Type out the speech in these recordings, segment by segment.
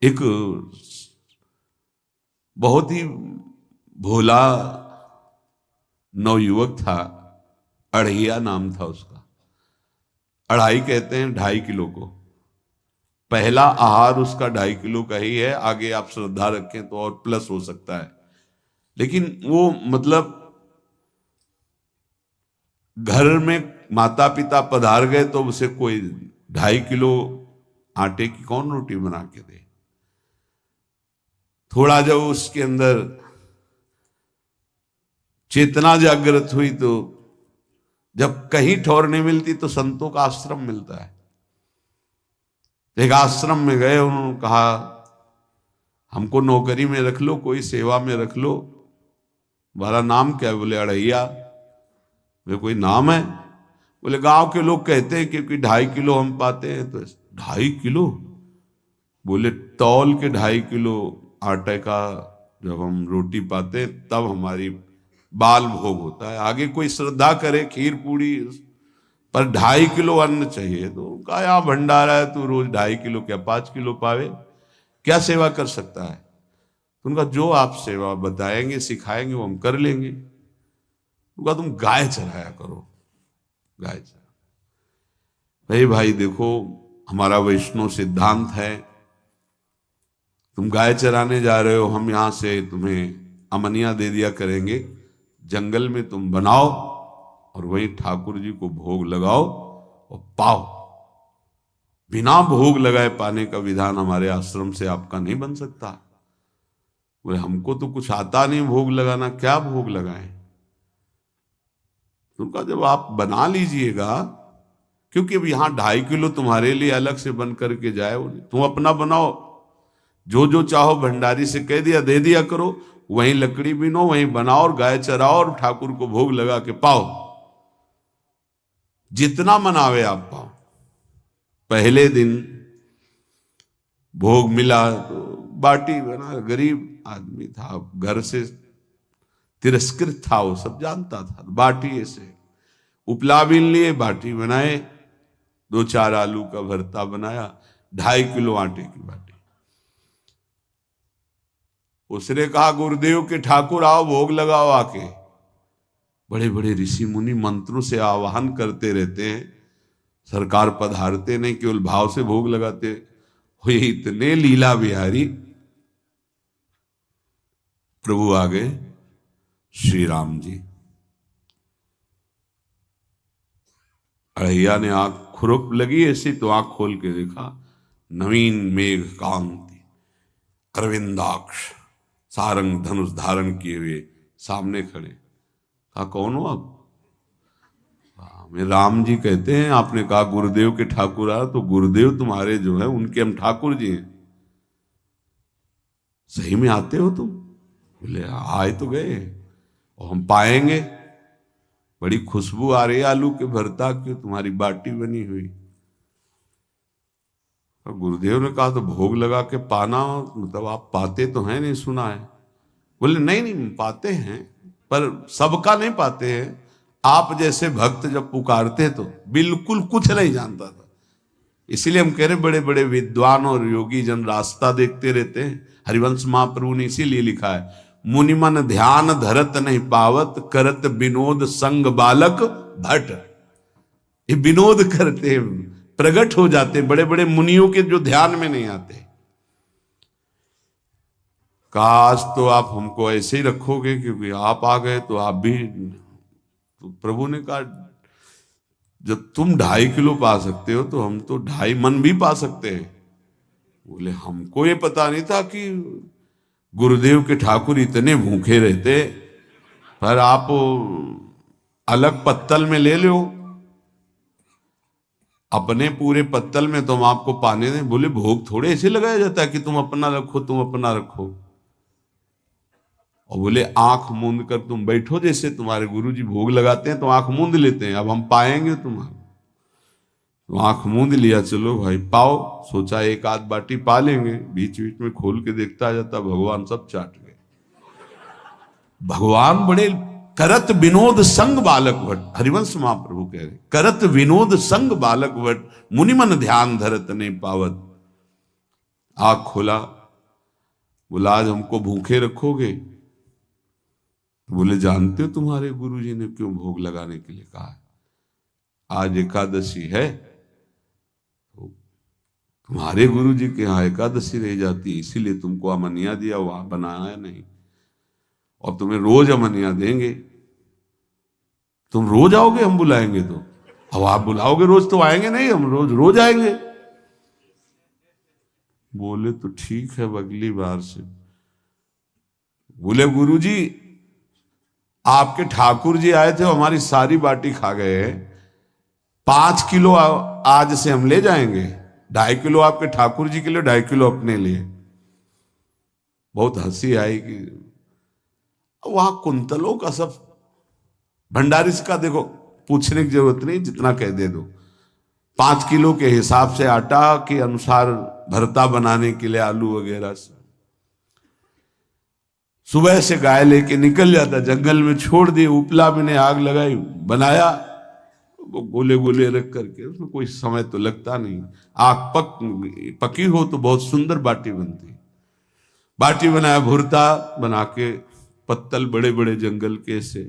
एक बहुत ही भोला नवयुवक था, अढ़ैया नाम था उसका। अढ़ाई कहते हैं 2.5 किलो को। पहला आहार उसका 2.5 किलो का ही है, आगे आप श्रद्धा रखें तो और प्लस हो सकता है। लेकिन वो मतलब घर में माता पिता पधार गए तो उसे कोई 2.5 किलो आटे की कौन रोटी बना के दे। थोड़ा जब उसके अंदर चेतना जागृत हुई तो जब कहीं ठौर नहीं मिलती तो संतों का आश्रम मिलता है। एक आश्रम में गए, उन्होंने कहा हमको नौकरी में रख लो, कोई सेवा में रख लो। तुम्हारा नाम क्या है? बोले अढ़ैया। वे कोई नाम है? बोले गांव के लोग कहते हैं क्योंकि 2.5 किलो हम पाते हैं। तो 2.5 किलो? बोले तौल के 2.5 किलो आटे का जब हम रोटी पाते हैं तब हमारी बाल भोग होता है। आगे कोई श्रद्धा करे खीर पूड़ी, पर 2.5 किलो अन्न चाहिए। तो कहा यहाँ भंडारा है, तू रोज 2.5 किलो क्या 5 किलो पावे, क्या सेवा कर सकता है? तो उनका जो आप सेवा बताएंगे सिखाएंगे वो हम कर लेंगे। उनका तुम गाय चराया करो, गाय चरा। भाई देखो, हमारा वैष्णव सिद्धांत है, तुम गाय चराने जा रहे हो, हम यहां से तुम्हें अमनिया दे दिया करेंगे, जंगल में तुम बनाओ और वहीं ठाकुर जी को भोग लगाओ और पाओ। बिना भोग लगाए पाने का विधान हमारे आश्रम से आपका नहीं बन सकता। बोले हमको तो कुछ आता नहीं भोग लगाना, क्या भोग लगाएं? तो उनका जब आप बना लीजिएगा, क्योंकि अब यहां 2.5 किलो तुम्हारे लिए अलग से बन करके जाए, तुम अपना बनाओ। जो जो चाहो भंडारी से कह दिया दे दिया करो, वहीं लकड़ी बीनो, वहीं बनाओ और गाय चराओ और ठाकुर को भोग लगा के पाओ। जितना मनावे आप पाओ। पहले दिन भोग मिला तो बाटी बना, गरीब आदमी था, घर से तिरस्कृत था, वो सब जानता था। बाटी ऐसे उपला बीन लिए, बाटी बनाए, 2-4 आलू का भरता बनाया, 2.5 किलो आटे की बाटी। उसने कहा गुरुदेव के ठाकुर आओ भोग लगाओ आके। बड़े बड़े ऋषि मुनि मंत्रों से आवाहन करते रहते हैं, सरकार पधारते नहीं, केवल भाव से भोग लगाते हुए इतने लीला बिहारी प्रभु आ गए श्री राम जी। अढ़ैया ने आंख खुरप लगी ऐसी तो आंख खोल के देखा, नवीन मेघ कांति, अरविंदाक्ष, सारंग धनुष धारण किए हुए सामने खड़े। कहा कौन हो आप? मैं राम जी कहते हैं। आपने कहा गुरुदेव के ठाकुर आ, तो गुरुदेव तुम्हारे जो है उनके हम ठाकुर जी हैं। सही में आते हो तुम? बोले आए तो गए और हम पाएंगे। बड़ी खुशबू आ रही है आलू के भरता की, तुम्हारी बाटी बनी हुई। और गुरुदेव ने कहा तो भोग लगा के पाना, मतलब आप पाते तो हैं? नहीं सुना है। बोले नहीं नहीं पाते हैं, पर सबका नहीं पाते हैं। आप जैसे भक्त जब पुकारते हैं तो बिल्कुल कुछ नहीं जानता था। इसीलिए हम कह रहे बड़े बड़े विद्वान और योगी जन रास्ता देखते रहते हैं। हरिवंश महाप्रभु ने इसीलिए लिखा है, मुनिमन ध्यान धरत नहीं पावत, करत विनोद संग बालक भट। ये विनोद करते प्रकट हो जाते बड़े बड़े मुनियों के जो ध्यान में नहीं आते। काश तो आप हमको ऐसे ही रखोगे, क्योंकि आप आ गए तो आप भी। तो प्रभु ने कहा जब तुम 2.5 किलो पा सकते हो तो हम तो 2.5 मन भी पा सकते हैं। बोले हमको ये पता नहीं था कि गुरुदेव के ठाकुर इतने भूखे रहते, पर आप अलग पत्तल में ले लो, अपने पूरे पत्तल में तुम आपको पाने दें। बोले भोग थोड़े ऐसे लगाया जाता है कि तुम अपना रखो, तुम अपना रखो। और बोले आंख मूंद कर तुम बैठो, जैसे तुम्हारे गुरुजी भोग लगाते हैं तो आंख मूंद लेते हैं, अब हम पाएंगे तुम्हारा। तो आंख मूंद लिया, चलो भाई पाओ। सोचा एक आध बाटी पा लेंगे, बीच बीच में खोल के देखता जाता, भगवान सब चाट गए। भगवान बड़े करत विनोद संग बालक भट, हरिवंश महाप्रभु कह रहे, करत विनोद संग बालक भट, मुनिमन ध्यान धरत नहीं पावत। आँख खोला, बोला आज हमको भूखे रखोगे? बोले जानते हो तुम्हारे गुरुजी ने क्यों भोग लगाने के लिए कहा है? आज एकादशी है, तो तुम्हारे गुरुजी के यहाँ एकादशी रह जाती है, इसीलिए तुमको अमनिया दिया, वहां बनाया नहीं, और तुम्हें रोज अमनिया देंगे। तुम रोज आओगे हम बुलाएंगे तो? अब आप बुलाओगे रोज तो आएंगे नहीं, हम रोज रोज आएंगे। बोले तो ठीक है, अगली बार से। बोले गुरुजी आपके ठाकुर जी आए थे, हमारी सारी बाटी खा गए, 5 किलो आज से हम ले जाएंगे, 2.5 किलो आपके ठाकुर जी के लिए, 2.5 किलो अपने लिए। बहुत हंसी आई कि वहां कुंतलों का सब भंडारी का देखो, पूछने की जरूरत नहीं, जितना कह दे दो। 5 किलो के हिसाब से आटा के अनुसार भरता बनाने के लिए आलू वगैरह से सुबह से गाय लेके निकल जाता, जंगल में छोड़ दिए, उपला में ने आग लगाई, बनाया, वो गोले गोले रख करके, उसमें कोई समय तो लगता नहीं। आग पकी हो तो बहुत सुंदर बाटी बनती। बाटी बनाया, भुरता बना के, पत्तल बड़े बड़े जंगल के से,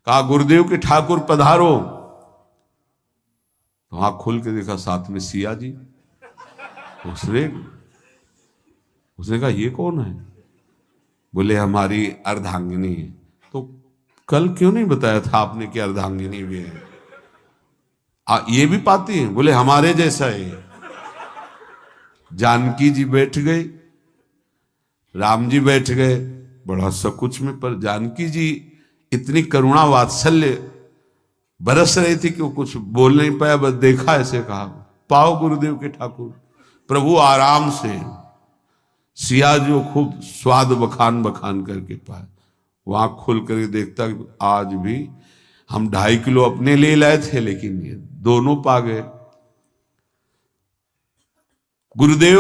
कहा गुरुदेव के ठाकुर पधारो। तो आँख खोल के देखा साथ में सिया जी। उसने कहा ये कौन है? बोले हमारी अर्धांगिनी है। तो कल क्यों नहीं बताया था आपने कि अर्धांगिनी भी है? ये भी पाती है? बोले हमारे जैसा है। जानकी जी बैठ गई, राम जी बैठ गए, बड़ा सकुच में, पर जानकी जी इतनी करुणा वात्सल्य बरस रही थी कि वो कुछ बोल नहीं पाया, बस देखा, ऐसे कहा पाओ गुरुदेव के ठाकुर। प्रभु आराम से, सिया जो खूब स्वाद बखान बखान करके पाए, वहां खोल करके देखता आज भी हम 2.5 किलो अपने लिए लाए थे, लेकिन ये दोनों पा गए। गुरुदेव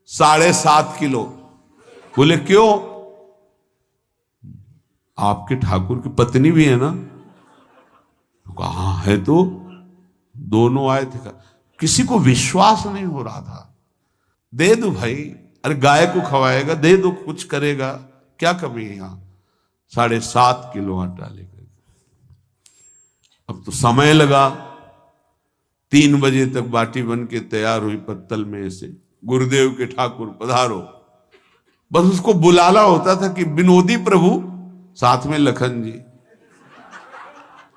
7.5 किलो। बोले क्यों? आपके ठाकुर की पत्नी भी है ना? कहा है, तो दोनों आए थे। किसी को विश्वास नहीं हो रहा था। दे दो भाई, अरे गाय को खवाएगा, दे दो, कुछ करेगा, क्या कमी है यहां? 7.5 किलो आटा लेकर। अब तो समय लगा, 3 बजे तक बाटी बन के तैयार हुई पत्तल में से। गुरुदेव के ठाकुर पधारो, बस उसको बुलाना होता था कि विनोदी प्रभु, साथ में लखन जी,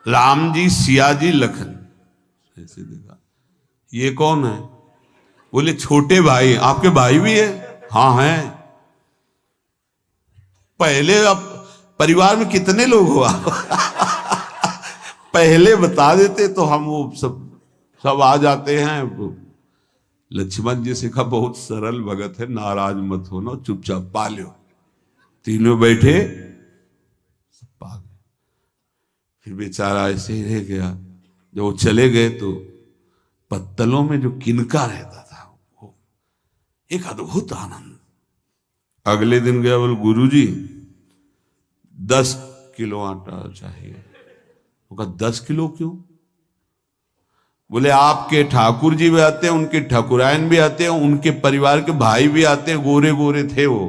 राम जी, सिया जी, लखन। ऐसे देखा, ये कौन है? बोले छोटे भाई। आपके भाई भी है? हाँ है। पहले अब परिवार में कितने लोग हो आप? पहले बता देते तो हम वो सब आ जाते हैं। लक्ष्मण जी से कहा बहुत सरल भगत है, नाराज मत होना, चुपचाप पा लो। तीनों बैठे, सब पा गए। फिर बेचारा ऐसे ही रह गया। जब वो चले गए तो पत्तलों में जो किनका रहता था, वो एक अद्भुत आनंद। अगले दिन गया, बोल गुरुजी 10 किलो आटा चाहिए। वो कहा 10 किलो क्यों? बोले आपके ठाकुर जी भी आते हैं, उनके ठाकुरायन भी आते हैं, उनके परिवार के भाई भी आते हैं, गोरे गोरे थे वो।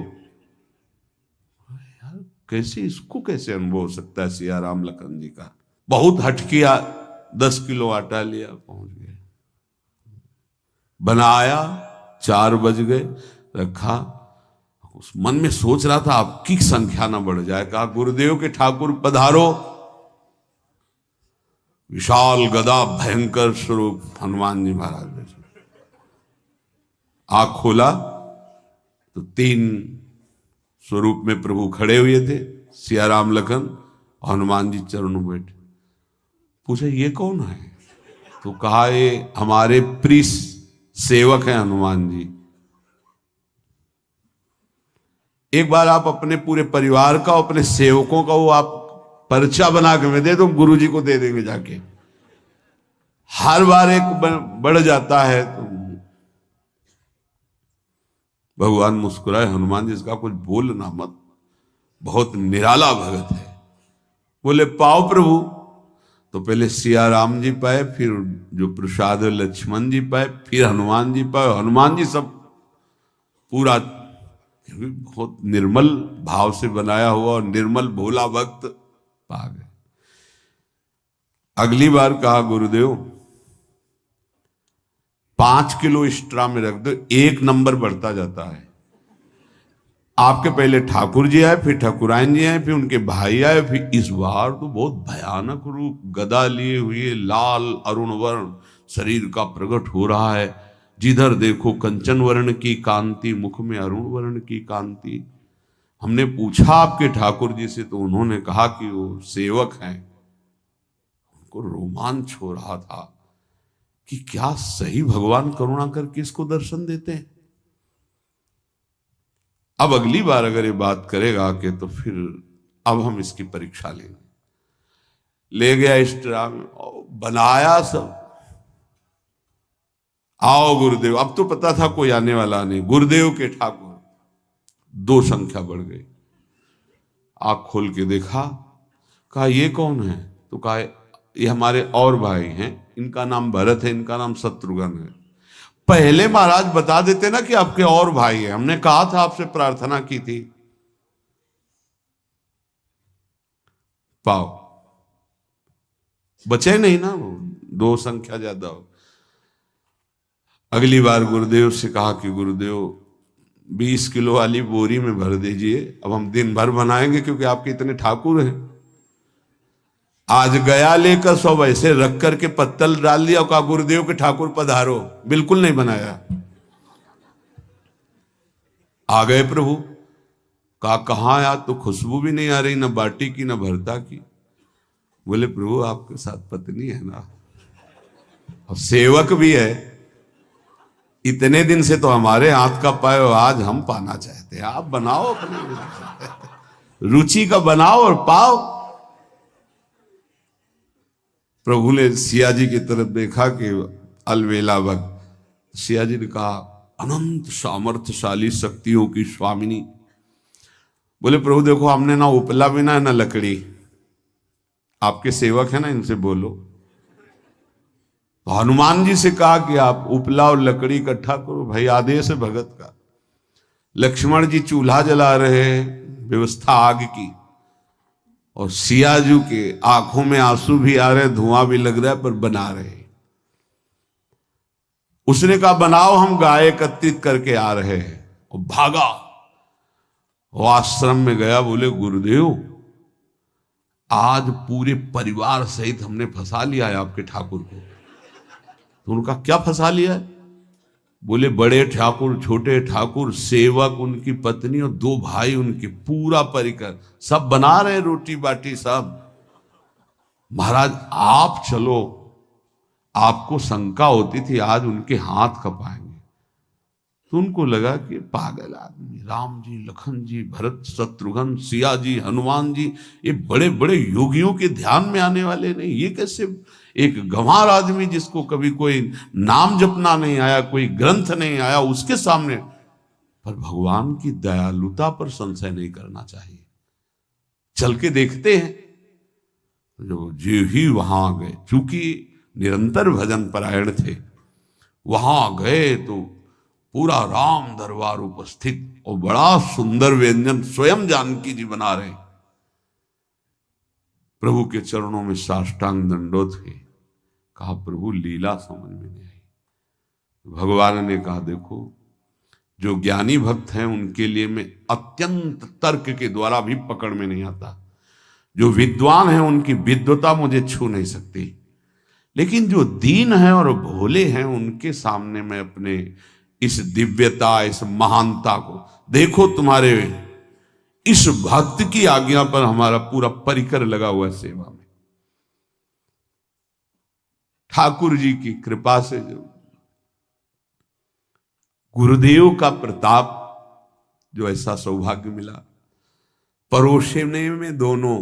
यार कैसे, इसको कैसे अनुभव हो सकता है सिया राम लखन जी का? बहुत हट किया, 10 किलो आटा लिया, पहुंच गए, बनाया, 4 बज गए, रखा। उस मन में सोच रहा था आपकी संख्या ना बढ़ जाए। कहा गुरुदेव के ठाकुर पधारो। विशाल गदा, भयंकर स्वरूप हनुमान जी महाराज। आंख खोला तो 3 स्वरूप में प्रभु खड़े हुए थे, सिया राम लखन, हनुमान जी चरणों में बैठे। पूछा ये कौन है? तो कहा ये हमारे प्रिय सेवक हैं हनुमान जी। एक बार आप अपने पूरे परिवार का, अपने सेवकों का वो आप पर्चा बना के मैं दे दो, गुरु जी को दे देंगे जाके। हर बार एक बढ़ जाता है तो भगवान मुस्कुराए, हनुमान जी इसका कुछ बोलना मत, बहुत निराला भगत है। बोले पाओ प्रभु। तो पहले सिया राम जी पाए, फिर जो प्रसाद लक्ष्मण जी पाए, फिर हनुमान जी पाए। हनुमान जी सब पूरा बहुत निर्मल भाव से बनाया हुआ और निर्मल भोला भक्त पा गए। अगली बार कहा गुरुदेव 5 किलो एक्स्ट्रा में रख दो, 1 नंबर बढ़ता जाता है। आपके पहले ठाकुर जी आए, फिर ठाकुरायन जी आए, फिर उनके भाई आए, फिर इस बार तो बहुत भयानक रूप गदा लिए हुए लाल अरुण वर्ण शरीर का प्रकट हो रहा है। जिधर देखो कंचन वर्ण की कांति, मुख में अरुण वर्ण की कांति। हमने पूछा आपके ठाकुर जी से, तो उन्होंने कहा कि वो सेवक हैं। उनको रोमांच हो रहा था कि क्या सही भगवान करुणा करके इसको दर्शन देते हैं। अब अगली बार अगर ये बात करेगा कि तो फिर अब हम इसकी परीक्षा लेंगे। ले गया इस ट्रा में, बनाया सब। आओ गुरुदेव। अब तो पता था कोई आने वाला नहीं। गुरुदेव के ठाकुर 2 संख्या बढ़ गई। आंख खोल के देखा, कहा ये कौन है? तो कहा ये हमारे और भाई हैं, इनका नाम भरत है, इनका नाम शत्रुघ्न है। पहले महाराज बता देते ना कि आपके और भाई हैं, हमने कहा था, आपसे प्रार्थना की थी। पाओ बचे नहीं ना, वो 2 संख्या ज्यादा हो। अगली बार गुरुदेव से कहा कि गुरुदेव 20 किलो वाली बोरी में भर दीजिए, अब हम दिन भर बनाएंगे क्योंकि आपके इतने ठाकुर हैं। आज गया लेकर सब ऐसे रख करके पत्तल डाल दिया, कहा गुरुदेव के ठाकुर पधारो। बिल्कुल नहीं बनाया। आ गए प्रभु, कहा कहाँ यार, तो खुशबू भी नहीं आ रही, ना बाटी की ना भरता की। बोले प्रभु आपके साथ पत्नी है ना, और सेवक भी है। इतने दिन से तो हमारे हाथ का पाए, आज हम पाना चाहते हैं। आप बनाओ, अपनी रुचि का बनाओ और पाओ। प्रभु ने सिया जी की तरफ देखा कि अलवेला भक्त। सिया जी ने कहा अनंत सामर्थ्यशाली शक्तियों की स्वामिनी। बोले प्रभु देखो, हमने ना उपला बिना ना लकड़ी, आपके सेवक है ना, इनसे बोलो। तो हनुमान जी से कहा कि आप उपला और लकड़ी इकट्ठा करो, भाई आदेश है भगत का। लक्ष्मण जी चूल्हा जला रहे हैं, व्यवस्था आग की, और सियाजू के आंखों में आंसू भी आ रहे, धुआं भी लग रहा है, पर बना रहे। उसने कहा बनाओ, हम गाय एकत्रित करके आ रहे हैं। और भागा, वो आश्रम में गया। बोले गुरुदेव आज पूरे परिवार सहित हमने फंसा लिया है आपके ठाकुर को। तो उनका क्या फंसा लिया है? बोले बड़े ठाकुर, छोटे ठाकुर, सेवक, उनकी पत्नी और 2 भाई उनके, पूरा परिकर सब बना रहे रोटी बाटी सब। महाराज आप चलो, आपको शंका होती थी आज उनके हाथ कपाएंगे। तो उनको लगा कि पागल आदमी, राम जी, लखन जी, भरत, शत्रुघ्न, सिया जी, हनुमान जी, ये बड़े बड़े योगियों के ध्यान में आने वाले नहीं। ये कैसे एक गंवार आदमी जिसको कभी कोई नाम जपना नहीं आया, कोई ग्रंथ नहीं आया, उसके सामने। पर भगवान की दयालुता पर संशय नहीं करना चाहिए। चल के देखते हैं। जो जी ही वहां गए, चूंकि निरंतर भजन परायण थे, वहां गए तो पूरा राम दरबार उपस्थित, और बड़ा सुंदर व्यंजन स्वयं जानकी जी बना रहे। प्रभु के चरणों में साष्टांग दंडोत है। कहा प्रभु लीला समझ में नहीं आई। भगवान ने कहा देखो, जो ज्ञानी भक्त हैं उनके लिए मैं अत्यंत तर्क के द्वारा भी पकड़ में नहीं आता। जो विद्वान हैं उनकी विद्वता मुझे छू नहीं सकती, लेकिन जो दीन हैं और भोले हैं उनके सामने मैं अपने इस दिव्यता, इस महानता को देखो। तुम्हारे इस भक्त की आज्ञा पर हमारा पूरा परिकर लगा हुआ है सेवा में। ठाकुर जी की कृपा से जो गुरुदेव का प्रताप, जो ऐसा सौभाग्य मिला, परोसने में दोनों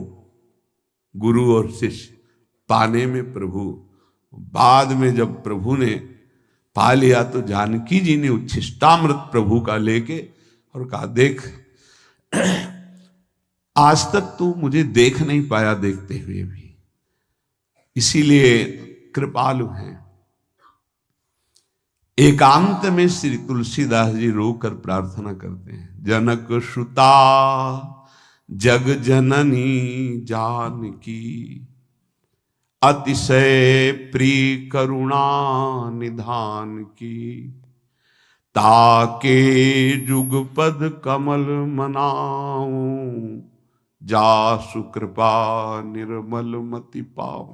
गुरु और शिष्य, पाने में प्रभु। बाद में जब प्रभु ने पा लिया तो जानकी जी ने उच्छिष्टामृत प्रभु का लेके और कहा देख, आज तक तू मुझे देख नहीं पाया देखते हुए भी, इसीलिए कृपालु हैं। एकांत में श्री तुलसीदास जी रोकर प्रार्थना करते हैं, जनक सुता जग जननी जानकी, अतिशय प्रिय करुणा निधान की, ताके जुगपद कमल मनाऊं, जासु कृपा निर्मल मति पाऊं।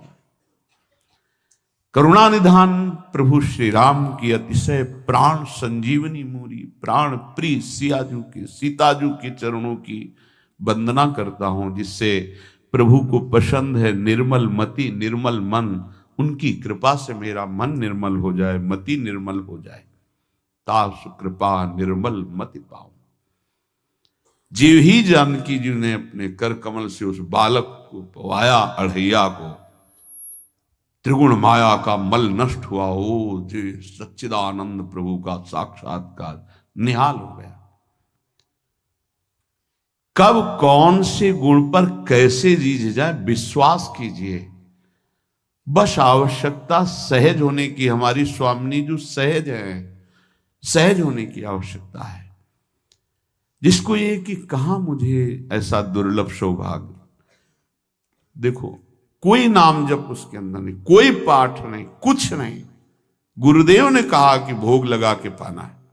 करुणा निधान प्रभु श्री राम की अतिशय प्राण संजीवनी मूरी, प्राण प्रिय सियाजू की, सीताजू के चरणों की वंदना करता हूं, जिससे प्रभु को पसंद है निर्मल मति निर्मल मन। उनकी कृपा से मेरा मन निर्मल हो जाए, मति निर्मल हो जाए। तासु कृपा निर्मल मति पाऊं। जीव ही जानकी जी ने अपने कर कमल से उस बालक को पवाया, अढ़ैया को, त्रिगुण माया का मल नष्ट हुआ। हो जी सच्चिदानंद प्रभु का साक्षात्कार निहाल हो गया। कब कौन से गुण पर कैसे जीज जाए विश्वास कीजिए। बस आवश्यकता सहज होने की। हमारी स्वामिनी जो सहज है, सहज होने की आवश्यकता है। जिसको ये कि कहां मुझे ऐसा दुर्लभ सौभाग्य। देखो कोई नाम जप उसके अंदर नहीं, कोई पाठ नहीं, कुछ नहीं। गुरुदेव ने कहा कि भोग लगा के पाना है।